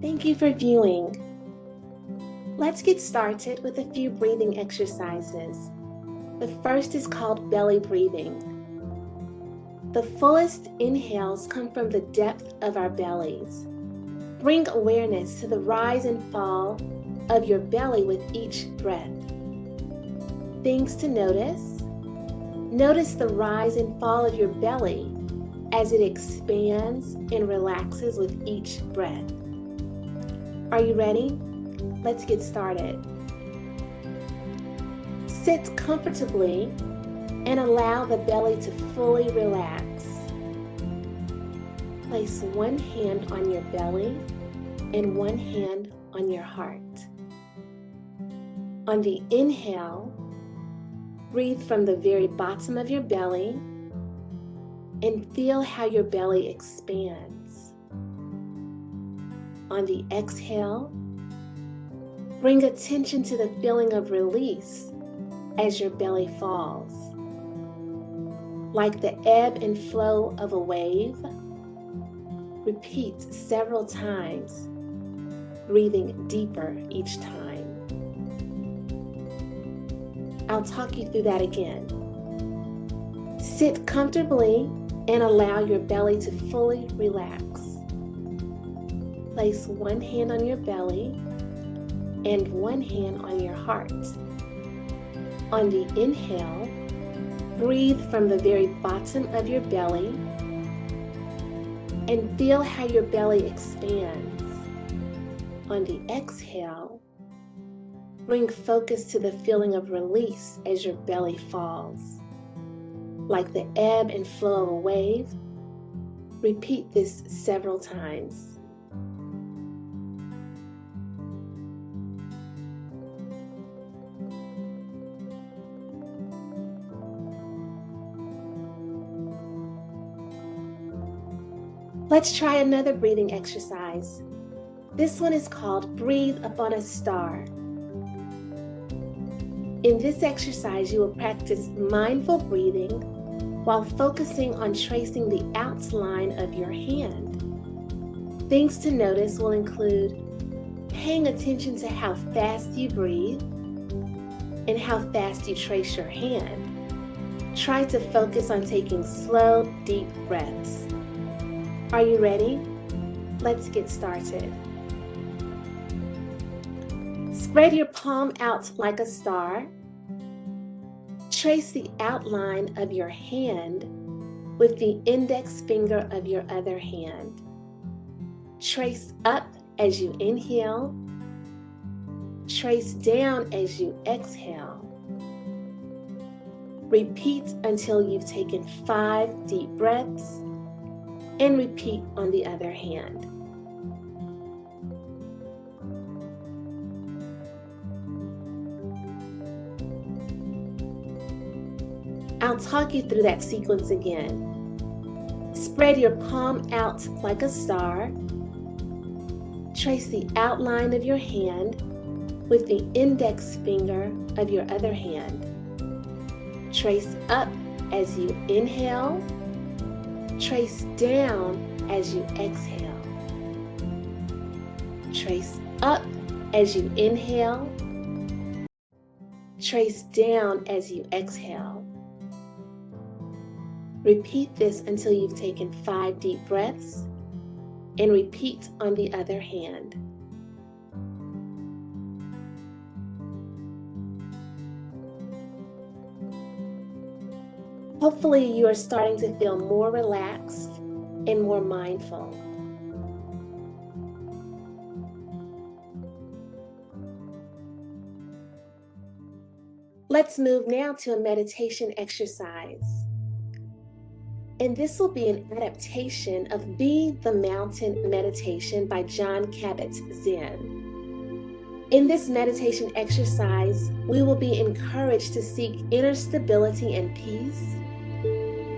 Thank you for viewing. Let's get started with a few breathing exercises. The first is called belly breathing. The fullest inhales come from the depth of our bellies. Bring awareness to the rise and fall of your belly with each breath. Things to notice. Notice the rise and fall of your belly as it expands and relaxes with each breath. Are you ready? Let's get started. Sit comfortably and allow the belly to fully relax. Place one hand on your belly and one hand on your heart. On the inhale, breathe from the very bottom of your belly and feel how your belly expands. On the exhale, bring attention to the feeling of release as your belly falls. Like the ebb and flow of a wave, repeat several times, breathing deeper each time. I'll talk you through that again. Sit comfortably and allow your belly to fully relax. Place one hand on your belly and one hand on your heart. On the inhale, breathe from the very bottom of your belly and feel how your belly expands. On the exhale, bring focus to the feeling of release as your belly falls. Like the ebb and flow of a wave, repeat this several times. Let's try another breathing exercise. This one is called Breathe Upon a Star. In this exercise, you will practice mindful breathing while focusing on tracing the outline of your hand. Things to notice will include paying attention to how fast you breathe and how fast you trace your hand. Try to focus on taking slow, deep breaths. Are you ready? Let's get started. Spread your palm out like a star. Trace the outline of your hand with the index finger of your other hand. Trace up as you inhale. Trace down as you exhale. Repeat until you've taken 5 deep breaths. And repeat on the other hand. I'll talk you through that sequence again. Spread your palm out like a star. Trace the outline of your hand with the index finger of your other hand. Trace up as you inhale. Trace down as you exhale. Trace up as you inhale. Trace down as you exhale. Repeat this until you've taken 5 deep breaths and repeat on the other hand. Hopefully you are starting to feel more relaxed and more mindful. Let's move now to a meditation exercise. And this will be an adaptation of Be the Mountain meditation by Jon Cabot Zinn. In this meditation exercise, we will be encouraged to seek inner stability and peace,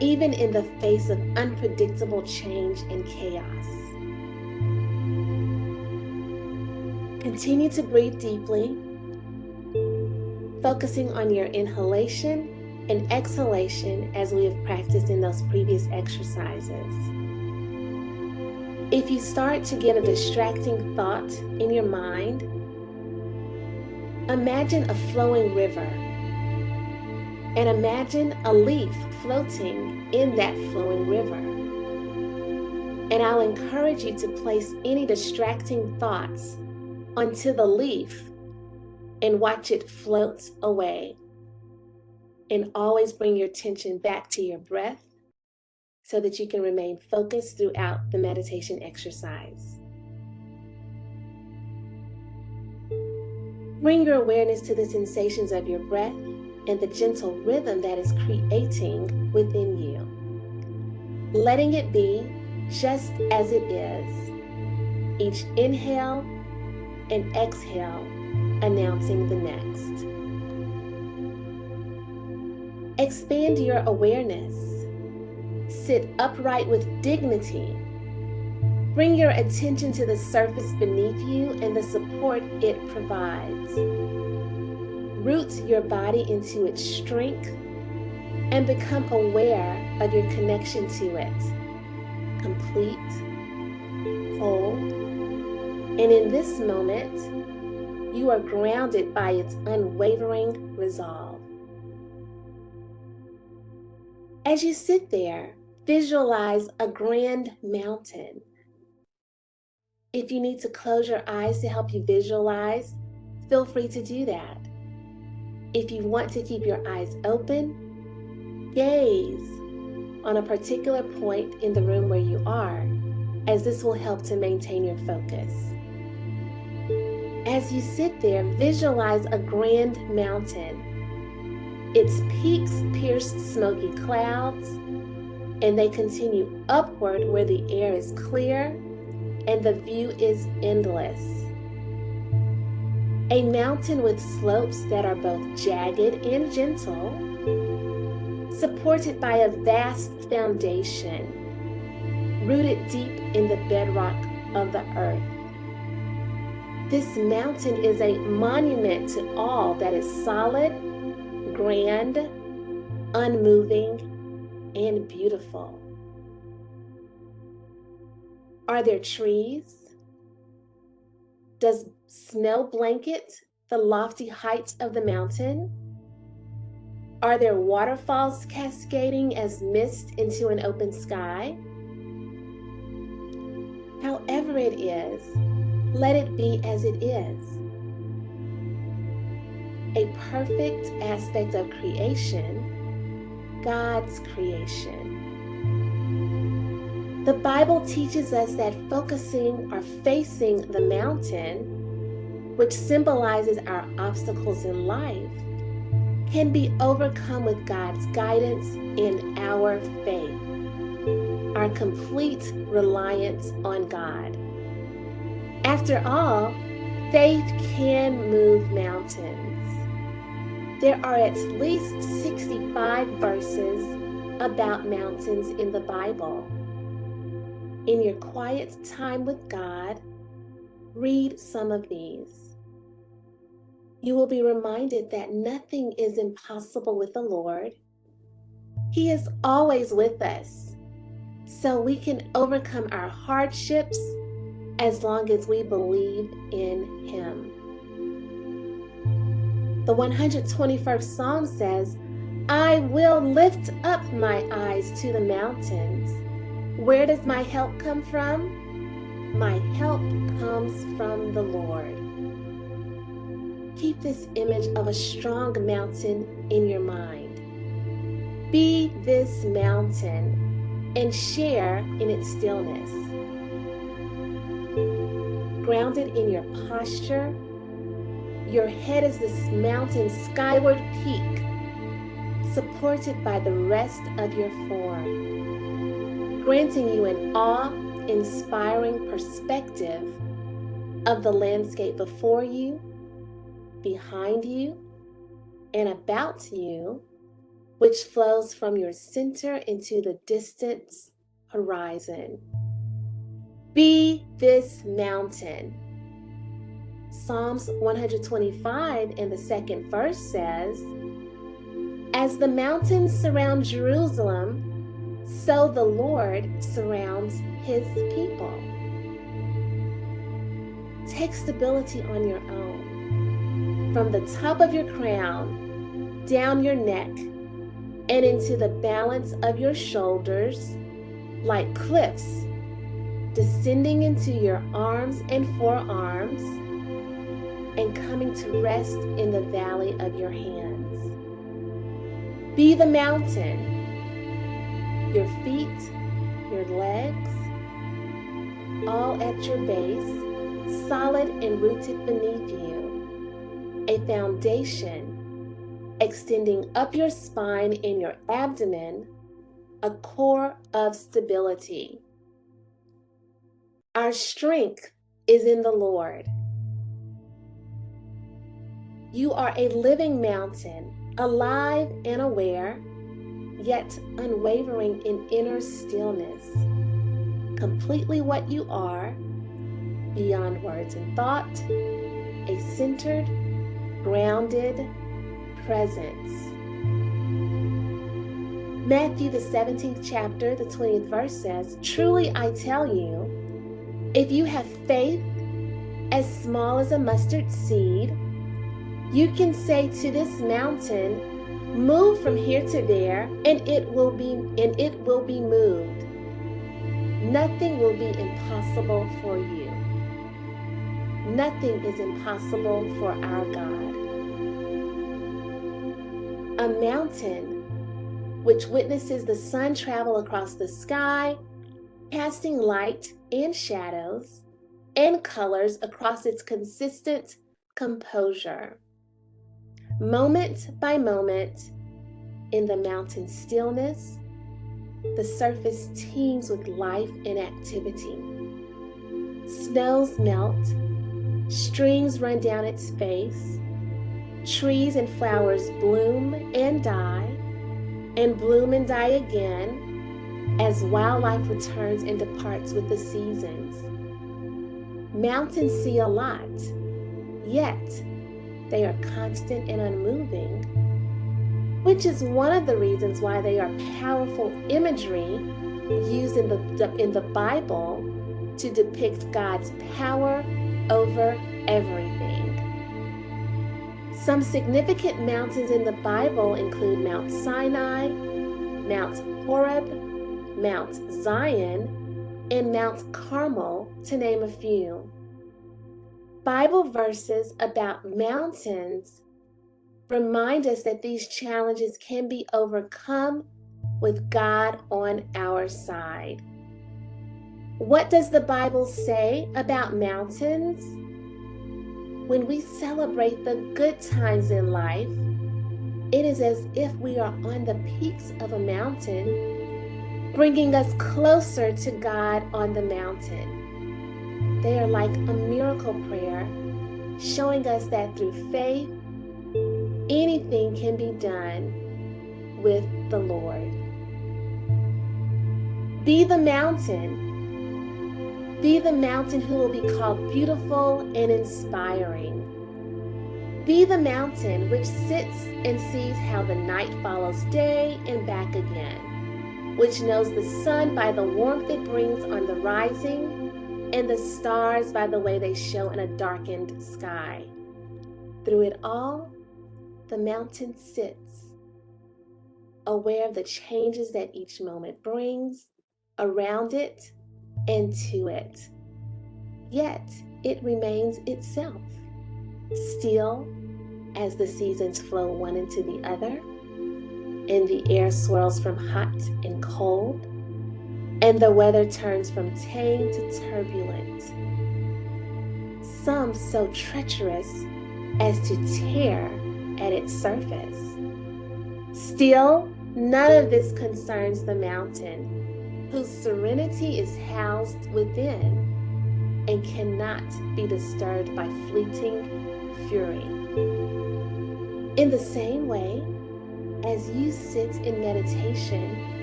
even in the face of unpredictable change and chaos. Continue to breathe deeply, focusing on your inhalation and exhalation as we have practiced in those previous exercises. If you start to get a distracting thought in your mind, imagine a flowing river and imagine a leaf floating in that flowing river. And I'll encourage you to place any distracting thoughts onto the leaf and watch it float away. And always bring your attention back to your breath so that you can remain focused throughout the meditation exercise. Bring your awareness to the sensations of your breath and the gentle rhythm that is creating within you. Letting it be just as it is. Each inhale and exhale announcing the next. Expand your awareness. Sit upright with dignity. Bring your attention to the surface beneath you and the support it provides. Root your body into its strength and become aware of your connection to it. Complete, whole, and in this moment, you are grounded by its unwavering resolve. As you sit there, visualize a grand mountain. If you need to close your eyes to help you visualize, feel free to do that. If you want to keep your eyes open, gaze on a particular point in the room where you are, as this will help to maintain your focus. As you sit there, visualize a grand mountain. Its peaks pierce smoky clouds, and they continue upward where the air is clear and the view is endless. A mountain with slopes that are both jagged and gentle, supported by a vast foundation, rooted deep in the bedrock of the earth. This mountain is a monument to all that is solid, grand, unmoving, and beautiful. Are there trees? Does snow blanket the lofty heights of the mountain? Are there waterfalls cascading as mist into an open sky? However it is, let it be as it is. A perfect aspect of creation, God's creation. The Bible teaches us that focusing or facing the mountain, which symbolizes our obstacles in life, can be overcome with God's guidance and our faith, our complete reliance on God. After all, faith can move mountains. There are at least 65 verses about mountains in the Bible. In your quiet time with God, read some of these. You will be reminded that nothing is impossible with the Lord. He is always with us, so we can overcome our hardships as long as we believe in Him. The 121st Psalm says, "I will lift up my eyes to the mountains. Where does my help come from? My help comes from the Lord." Keep this image of a strong mountain in your mind. Be this mountain and share in its stillness. Grounded in your posture, your head is this mountain's skyward peak, supported by the rest of your form, granting you an awe-inspiring perspective of the landscape before you, behind you, and about you, which flows from your center into the distant horizon. Be this mountain. Psalms 125 in the second verse says, "As the mountains surround Jerusalem, so the Lord surrounds his people." Take stability on your own, from the top of your crown, down your neck, and into the balance of your shoulders, like cliffs, descending into your arms and forearms, and coming to rest in the valley of your hands. Be the mountain, your feet, your legs, all at your base, solid and rooted beneath you, a foundation extending up your spine and your abdomen, a core of stability. Our strength is in the Lord. You are a living mountain, alive and aware, yet unwavering in inner stillness, completely what you are, beyond words and thought, a centered, grounded presence. Matthew, the 17th chapter, the 20th verse says, "Truly I tell you, if you have faith as small as a mustard seed, you can say to this mountain, 'Move from here to there,' and it will be moved. Nothing will be impossible for you." Nothing is impossible for our God. A mountain which witnesses the sun travel across the sky, casting light and shadows and colors across its consistent composure. Moment by moment, in the mountain stillness, the surface teems with life and activity. Snows melt, streams run down its face, trees and flowers bloom and die, and bloom and die again, as wildlife returns and departs with the seasons. Mountains see a lot, yet they are constant and unmoving, which is one of the reasons why they are powerful imagery used in the Bible to depict God's power over everything. Some significant mountains in the Bible include Mount Sinai, Mount Horeb, Mount Zion, and Mount Carmel, to name a few. Bible verses about mountains remind us that these challenges can be overcome with God on our side. What does the Bible say about mountains? When we celebrate the good times in life, it is as if we are on the peaks of a mountain, bringing us closer to God on the mountain. They are like a miracle prayer, showing us that through faith, anything can be done with the Lord. Be the mountain. Be the mountain who will be called beautiful and inspiring. Be the mountain which sits and sees how the night follows day and back again, which knows the sun by the warmth it brings on the rising, and the stars by the way they show in a darkened sky. Through it all, the mountain sits, aware of the changes that each moment brings around it and to it. Yet it remains itself, still as the seasons flow one into the other, and the air swirls from hot and cold, and the weather turns from tame to turbulent, some so treacherous as to tear at its surface. Still, none of this concerns the mountain, whose serenity is housed within and cannot be disturbed by fleeting fury. In the same way, as you sit in meditation,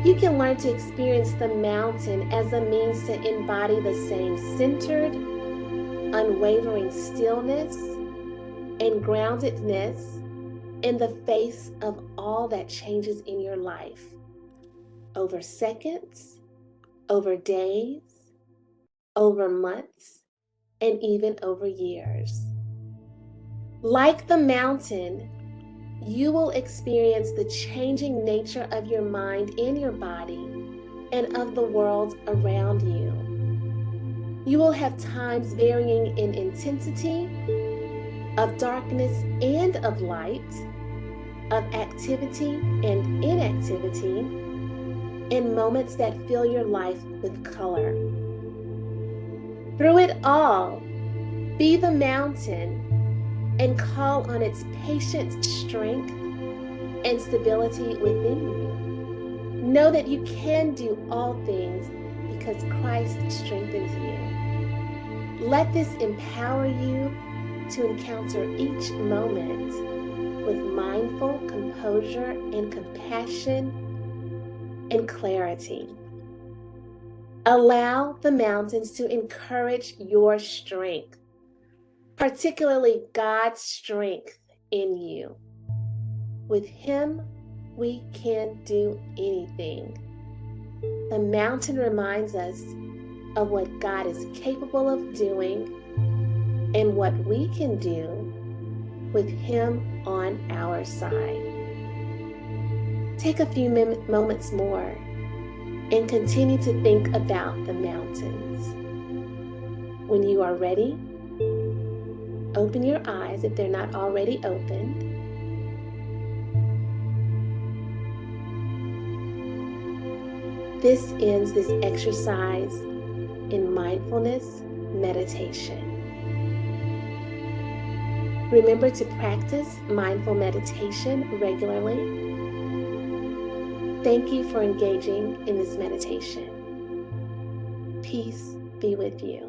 you can learn to experience the mountain as a means to embody the same centered, unwavering stillness and groundedness in the face of all that changes in your life, over seconds, over days, over months, and even over years. Like the mountain, you will experience the changing nature of your mind and your body and of the world around you. You will have times varying in intensity, of darkness and of light, of activity and inactivity, in moments that fill your life with color. Through it all, be the mountain and call on its patient strength and stability within you. Know that you can do all things because Christ strengthens you. Let this empower you to encounter each moment with mindful composure and compassion and clarity. Allow the mountains to encourage your strength, particularly God's strength in you. With Him, we can do anything. The mountain reminds us of what God is capable of doing and what we can do with Him on our side. Take a few moments more and continue to think about the mountains. When you are ready, open your eyes if they're not already opened. This ends this exercise in mindfulness meditation. Remember to practice mindful meditation regularly. Thank you for engaging in this meditation. Peace be with you.